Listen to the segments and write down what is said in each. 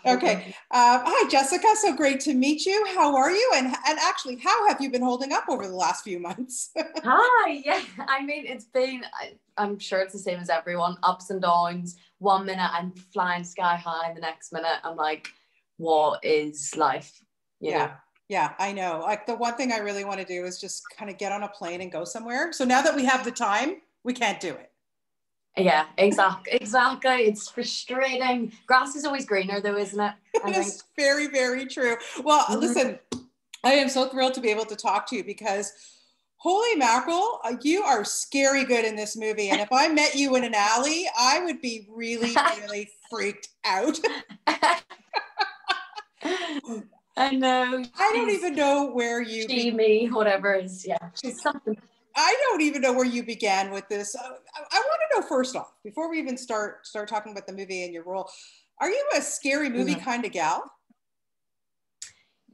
Okay. Hi, Jessica. So great to meet you. How are you? And actually, how have you been holding up over the last few months? Hi, yeah. I mean, it's been, I'm sure it's the same as everyone, ups and downs. One minute I'm flying sky high, and the next minute I'm like, what is life? You Yeah. know? Yeah, I know. Like the one thing I really want to do is just kind of get on a plane and go somewhere. So now that we have the time, we can't do it. Yeah, exactly. It's frustrating. Grass is always greener though, isn't it? I It think. is very, very true. Well, Mhm. listen, I am so thrilled to be able to talk to you because holy mackerel, you are scary good in this movie. And if I met you in an alley, I would be really, really freaked out. I know. I don't even know where you She, me, whatever is, yeah. She's something. I don't even know where you began with this. I want to know first off, before we even start talking about the movie and your role, are you a scary movie Mhm. kind of gal?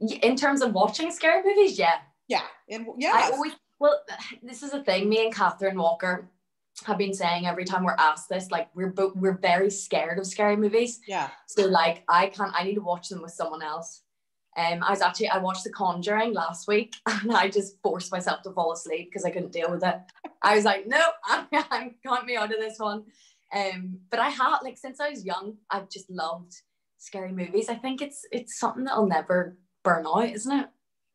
In terms of watching scary movies, yeah. Yeah, and I yes, always, well, this is a thing. Me and Catherine Walker have been saying every time we're asked this, like we're very scared of scary movies. yeah. So like I need to watch them with someone else. I watched The Conjuring last week and I just forced myself to fall asleep because I couldn't deal with it. I was like, no, I got me out of this one. But I had like since I was young, I've just loved scary movies. I think it's something that'll never burn out, isn't it?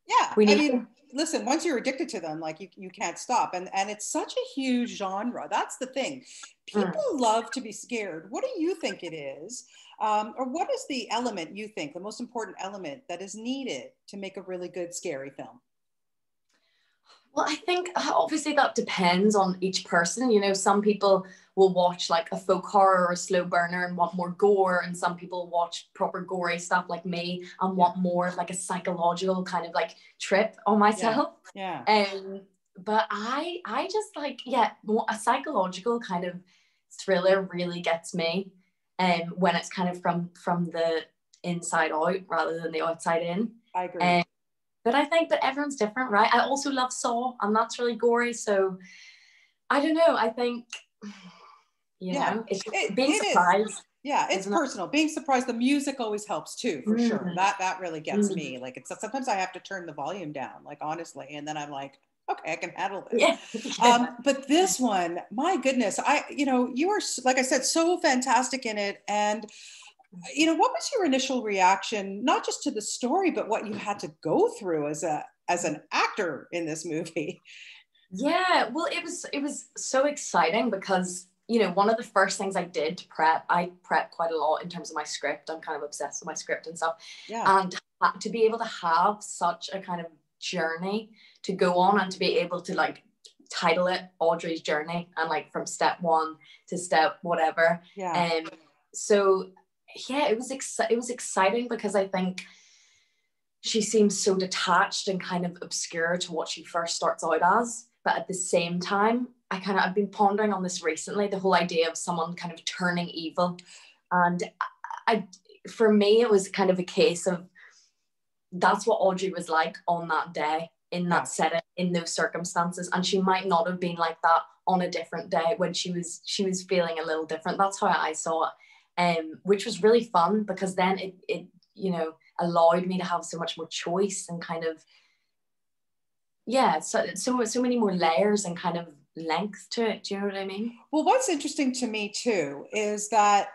Yeah, We I need mean, to. listen, once you're addicted to them, like you can't stop. And it's such a huge genre. That's the thing. People Mm. love to be scared. What do you think it is? Or what is the element you think, the most important element that is needed to make a really good scary film? Well, I think obviously that depends on each person. You know, some people will watch like a folk horror or a slow burner and want more gore, and some people watch proper gory stuff like me and Yeah, want more of like a psychological kind of like trip on yeah, myself. yeah. Um, but I just like a psychological kind of thriller really gets me, when it's kind of from the inside out rather than the outside in. I agree. Um, but I think that everyone's different, right? I also love Saw, and that's really gory. So I don't know. I think, Yeah, it's being it is. surprised, Yeah, it's isn't it? personal. Being surprised, the music always helps too, for sure. Mm, That really gets mm. me. Like it's sometimes I have to turn the volume down, like honestly, and then I'm like, okay, I can handle this. Yeah, yeah. But this one, my goodness, you were like I said, so fantastic in it. And what was your initial reaction, not just to the story, but what you had to go through as an actor in this movie? Yeah, well, it was so exciting because one of the first things I did to prep, I prep quite a lot in terms of my script. I'm kind of obsessed with my script and stuff, Yeah, and to be able to have such a kind of journey to go on and to be able to like title it Audrey's journey and like from step one to step whatever. yeah, And so yeah, it was exciting because I think she seems so detached and kind of obscure to what she first starts out as. But at the same time, I've been pondering on this recently, the whole idea of someone kind of turning evil. And I for me, it was kind of a case of that's what Audrey was like on that day, in yeah. that setting, in those circumstances. And she might not have been like that on a different day when she was feeling a little different. That's how I saw it. Which was really fun because then it allowed me to have so much more choice and kind of so many more layers and kind of length to it. Do you know what I mean? Well, what's interesting to me too is that,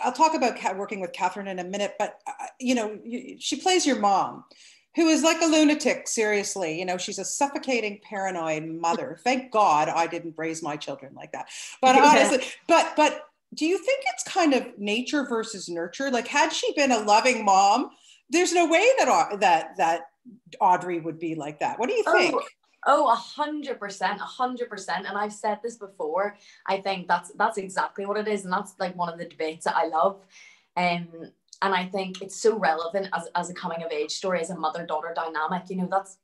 I'll talk about working with Catherine in a minute, but, she plays your mom, who is like a lunatic, seriously. She's a suffocating, paranoid mother. Thank God I didn't raise my children like that. But Yeah. honestly, but do you think it's kind of nature versus nurture? Like, had she been a loving mom, there's no way that Audrey would be like that. What do you think? Oh, 100%, 100%. And I've said this before. I think that's exactly what it is, and that's like one of the debates that I love. Um, and I think it's so relevant as a coming of age story, as a mother daughter dynamic.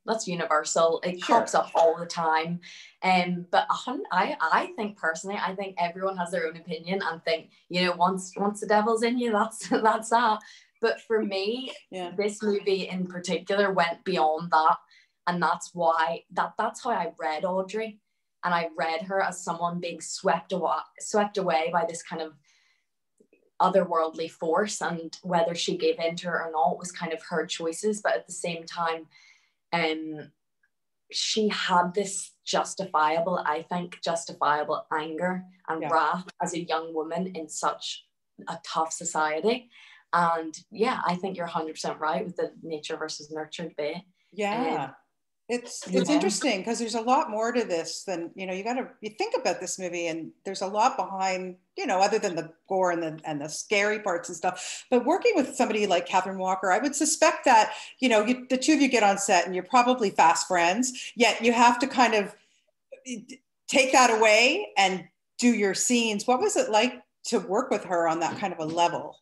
That's universal. It Sure. crops up all the time. But I think personally, I think everyone has their own opinion and think once the devil's in you, that's that. But for me, Yeah. this movie in particular went beyond that. And that's why that's how I read Audrey. And I read her as someone being swept away by this kind of otherworldly force, and whether she gave in to her or not was kind of her choices. But at the same time, she had this justifiable anger and wrath as a young woman in such a tough society. And yeah, I think you're 100% right with the nature versus nurture debate. It's interesting because there's a lot more to this than, you think about this movie, and there's a lot behind, other than the gore and the scary parts and stuff. But working with somebody like Catherine Walker, I would suspect that, the two of you get on set and you're probably fast friends, yet you have to kind of take that away and do your scenes. What was it like to work with her on that kind of a level?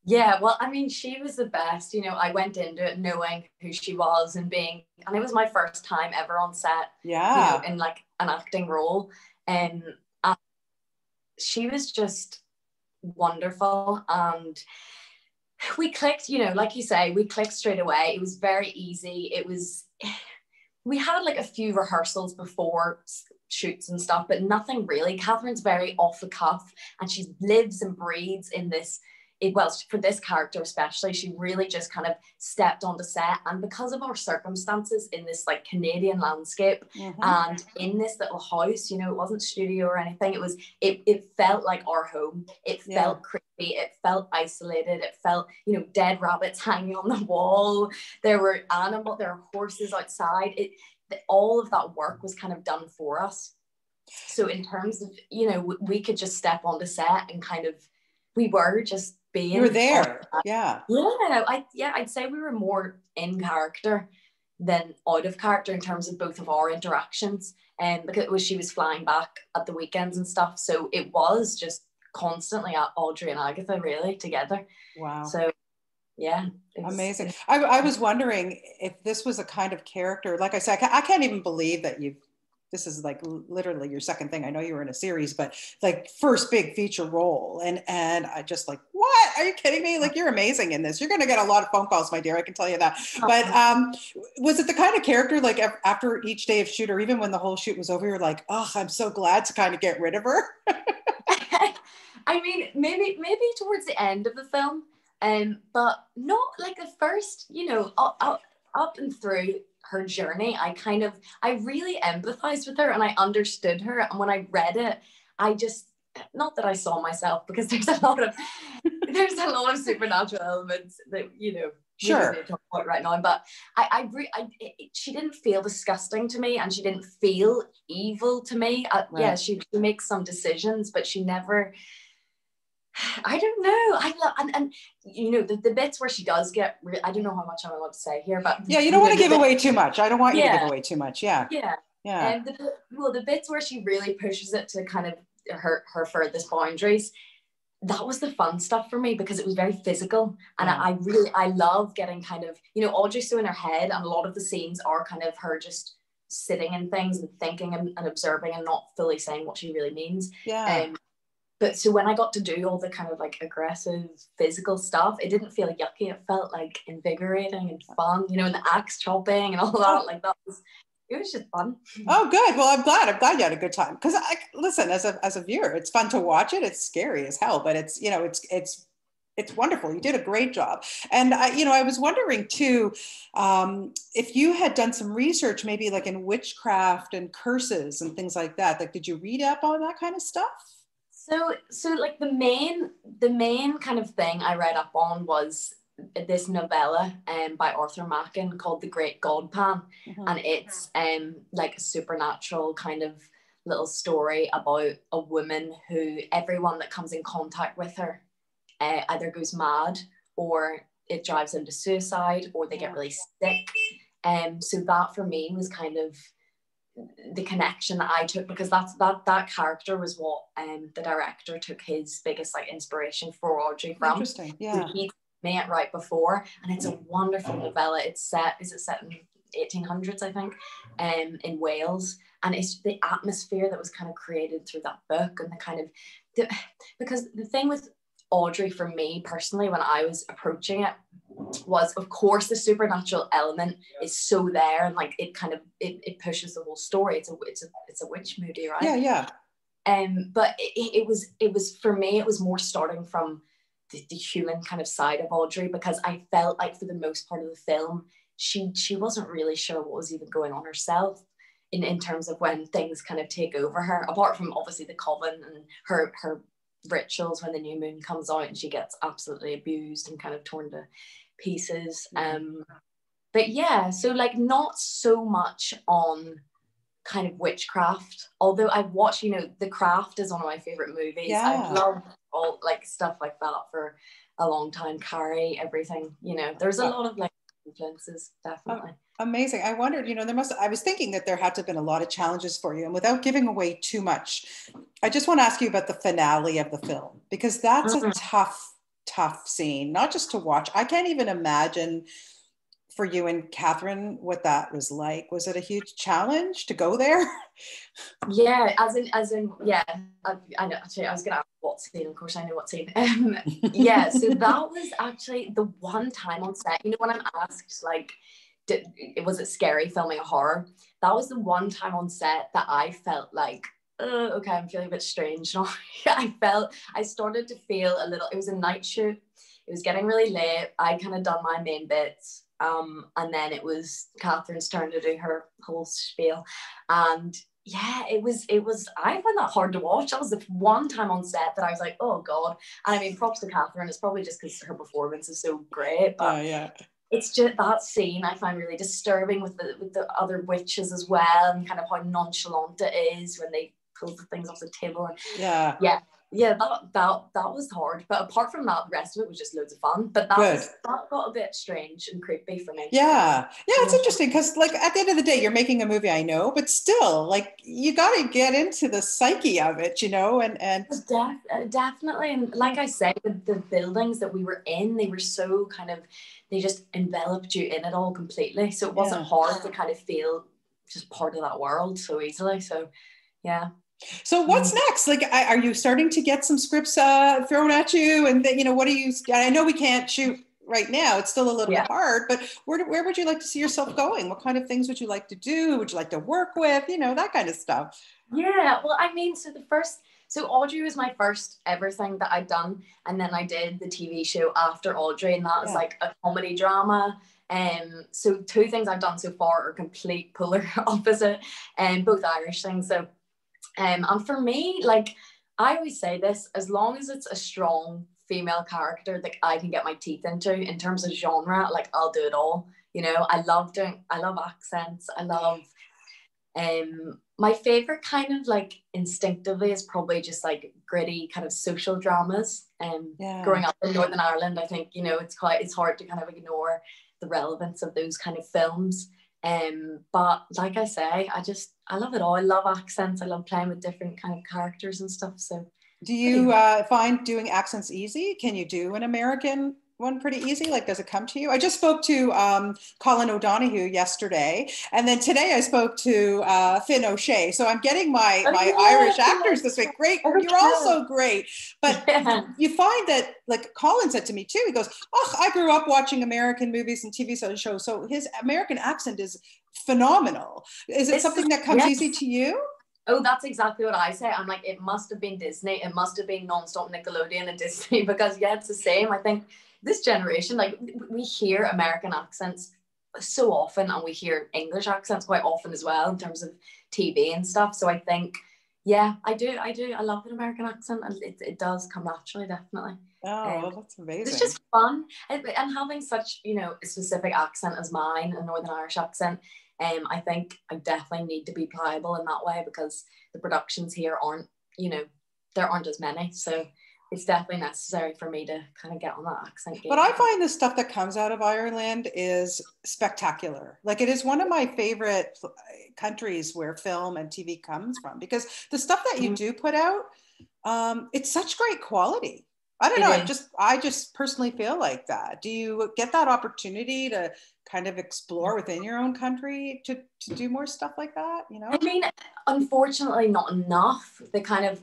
Yeah, well, I mean, she was the best. I went into it knowing who she was and it was my first time ever on set, in like an acting role. And she was just wonderful. And we clicked, like you say, we clicked straight away. It was very easy. We had like a few rehearsals before shoots and stuff, but nothing really. Catherine's very off the cuff, and she lives and breathes in this. For this character especially, she really just kind of stepped onto set, and because of our circumstances in this like Canadian landscape, and in this little house, it wasn't studio or anything, it felt like our home. It felt creepy, it felt isolated, it felt, dead rabbits hanging on the wall, there were horses outside. All of that work was kind of done for us. So in terms of, we could just step onto set and kind of, we were just being. You were there. Yeah. I'd say we were more in character than out of character in terms of both of our interactions. And because she was flying back at the weekends and stuff. So it was just constantly at Audrey and Agatha really together. Wow. So yeah. Amazing. I was wondering if this was a kind of character, like I said, I can't even believe that this is like literally your second thing. I know you were in a series, but like first big feature role. And I just like, what? Are you kidding me? Like, you're amazing in this. You're going to get a lot of phone calls, my dear. I can tell you that. But was it the kind of character, like after each day of shoot, or even when the whole shoot was over, you're like, oh, I'm so glad to kind of get rid of her? I mean, maybe towards the end of the film, but not like the first, up and through her journey, I really empathized with her and I understood her. And when I read it, not that I saw myself, because there's a lot of supernatural elements that, sure, we don't talk about right now, but she didn't feel disgusting to me, and she didn't feel evil to me. Right. Yeah, she makes some decisions, but she never, I don't know. I love, and the bits where she does get, I don't know how much I'm allowed to say here, but yeah, you don't want to give away too much. I don't want you to give away too much. Yeah. And the bits where she really pushes it to kind of her furthest boundaries, that was the fun stuff for me, because it was very physical. And I love getting kind of, Audrey's so in her head, and a lot of the scenes are kind of her just sitting in things and thinking and observing and not fully saying what she really means. Yeah. But so when I got to do all the kind of like aggressive physical stuff, it didn't feel yucky. It felt like invigorating and fun, and the axe chopping and all that. Like it was just fun. Oh, good. Well, I'm glad you had a good time. Because listen, as a viewer, it's fun to watch it. It's scary as hell, but it's wonderful. You did a great job. And I was wondering too, if you had done some research, maybe like in witchcraft and curses and things like that. Like, did you read up on that kind of stuff? So like the main kind of thing I read up on was this novella by Arthur Machen called The Great God Pan. And it's like a supernatural kind of little story about a woman who everyone that comes in contact with her either goes mad, or it drives them to suicide, or they get really sick. So that for me was kind of the connection that I took, because that character was what the director took his biggest like inspiration for Audrey from. Interesting. Yeah. He made it right before, and it's a wonderful novella. Is it set in 1800s, I think, in Wales, and it's the atmosphere that was kind of created through that book, and the kind of because the thing with Audrey for me personally when I was approaching it was, of course, the supernatural element is so there, and like it kind of it pushes the whole story. It's a witch movie, right? Yeah. But it was for me, it was more starting from the human kind of side of Audrey, because I felt like for the most part of the film, she wasn't really sure what was even going on herself in terms of when things kind of take over her, apart from obviously the coven and her rituals when the new moon comes out and she gets absolutely abused and kind of torn to pieces. But yeah, so like not so much on kind of witchcraft, although I've watched, you know, The Craft is one of my favorite movies. Yeah. I've loved all like stuff like that for a long time. Carrie, everything, you know, there's a lot of like influences, definitely. Amazing. I wondered, you know, I was thinking that there had to have been a lot of challenges for you. And without giving away too much, I just want to ask you about the finale of the film, because that's a tough scene, not just to watch. I can't even imagine for you and Catherine what that was like. Was it a huge challenge to go there? Yeah, as in, yeah. I know. Actually, I was gonna ask what scene. Of course, I know what scene. Yeah. So that was actually the one time on set. You know, when I'm asked like, was it scary filming a horror? That was the one time on set that I felt like, okay, I'm feeling a bit strange now. I started to feel a little. It was a night shoot. It was getting really late. I kind of done my main bits. And then it was Catherine's turn to do her whole spiel. And yeah, it was, I found that hard to watch. That was the one time on set that I was like, oh God. And I mean, props to Catherine. It's probably just because her performance is so great. But yeah. It's just that scene I find really disturbing with the other witches as well, and kind of how nonchalant it is when they pull the things off the table. And yeah, that was hard. But apart from that, the rest of it was just loads of fun. But that got a bit strange and creepy for me. Yeah, it's interesting because, like, at the end of the day, you're making a movie, I know, but still, like, you got to get into the psyche of it, you know, and definitely. And like I said, the buildings that we were in, they were so kind of, they just enveloped you in it all completely. So it wasn't hard to kind of feel just part of that world so easily. So yeah. So what's next? Like, are you starting to get some scripts thrown at you? And then, you know, what do you? I know we can't shoot right now; it's still a little bit hard. But where would you like to see yourself going? What kind of things would you like to do? Who would you like to work with? You know, that kind of stuff. Yeah. Well, I mean, so Audrey was my first ever thing that I'd done, and then I did the TV show after Audrey, and that was like a comedy drama. So two things I've done so far are complete polar opposite, and both Irish things. So. And for me, like, I always say this, as long as it's a strong female character that I can get my teeth into in terms of genre, like, I'll do it all. You know, I love accents. I love, my favorite kind of like instinctively is probably just like gritty kind of social dramas. Growing up in Northern Ireland, I think, you know, it's hard to kind of ignore the relevance of those kind of films. But like I say, I love it all. I love accents. I love playing with different kind of characters and stuff. So do you find doing accents easy? Can you do an American one pretty easy? Like, does it come to you? I just spoke to Colin O'Donoghue yesterday, and then today I spoke to Finn O'Shea. So I'm getting my Irish actors this week. Great, you're also great. But you find that, like Colin said to me too, he goes, "Oh, I grew up watching American movies and TV shows, so his American accent is phenomenal." Is it something that comes easy to you? Oh, that's exactly what I say. I'm like, it must have been Disney. It must have been nonstop Nickelodeon and Disney, because it's the same. I think this generation, like, we hear American accents so often, and we hear English accents quite often as well in terms of TV and stuff. So I think, I do. I love an American accent, and it does come naturally, definitely. Oh, that's amazing. It's just fun. And having such, you know, a specific accent as mine, a Northern Irish accent, I think I definitely need to be pliable in that way, because the productions here aren't, you know, there aren't as many. So it's definitely necessary for me to kind of get on that accent game. But I find the stuff that comes out of Ireland is spectacular. Like, it is one of my favorite countries where film and TV comes from, because the stuff that you do put out, it's such great quality. I don't know. I just personally feel like that. Do you get that opportunity to kind of explore within your own country to do more stuff like that? You know, I mean, unfortunately, not enough. The kind of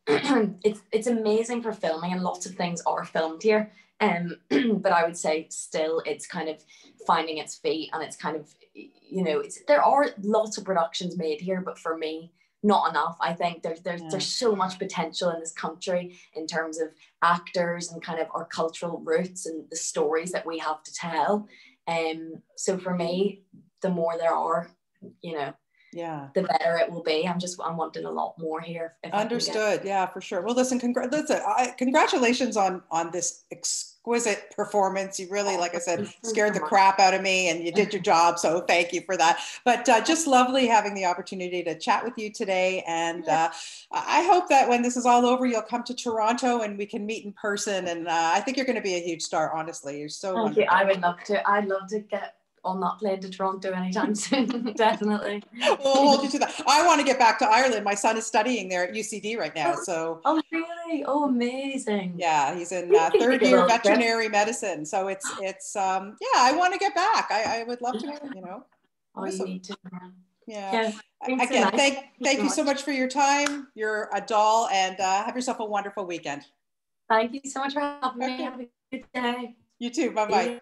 it's amazing for filming, and lots of things are filmed here. But I would say still, it's kind of finding its feet, and it's kind of, you know, there are lots of productions made here, but for me, not enough. I think there's so much potential in this country in terms of actors and kind of our cultural roots and the stories that we have to tell. So for me, the more there are, you know, the better it will be. I'm wanting a lot more here. Understood. Yeah, for sure. Well, listen, congratulations on this exquisite performance. You really, like I said, scared the crap out of me, and you did your job. So thank you for that. But just lovely having the opportunity to chat with you today. And I hope that when this is all over, you'll come to Toronto and we can meet in person. And I think you're going to be a huge star, honestly. You're so wonderful. I would love to. I'd love to get on that plane to Toronto anytime soon. Definitely. We'll hold you to that. I want to get back to Ireland. My son is studying there at UCD right now. So really? Oh, amazing. Yeah, he's in third year veterinary medicine. So it's I want to get back. I would love to, you know. Oh, awesome. You need to. Yeah. Again, thank you so much for your time. You're a doll, and have yourself a wonderful weekend. Thank you so much for having me. Have a good day. You too. Bye-bye.